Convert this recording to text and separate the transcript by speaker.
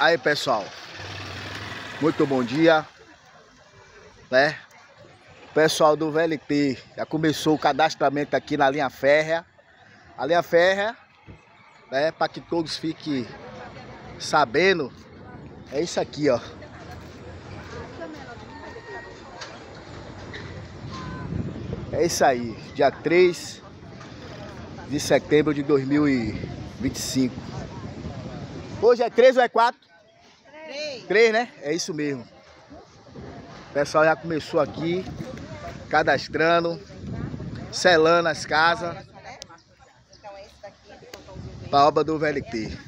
Speaker 1: Aí, pessoal, muito bom dia, né? Pessoal do VLT, já começou o cadastramento aqui na linha férrea. A linha férrea, né, para que todos fiquem sabendo, é isso aqui, ó. É isso aí, dia 3 de setembro de 2025. Hoje é 3 ou é 4? 3, né? É isso mesmo. O pessoal já começou aqui, cadastrando, selando as casas para a obra do VLT.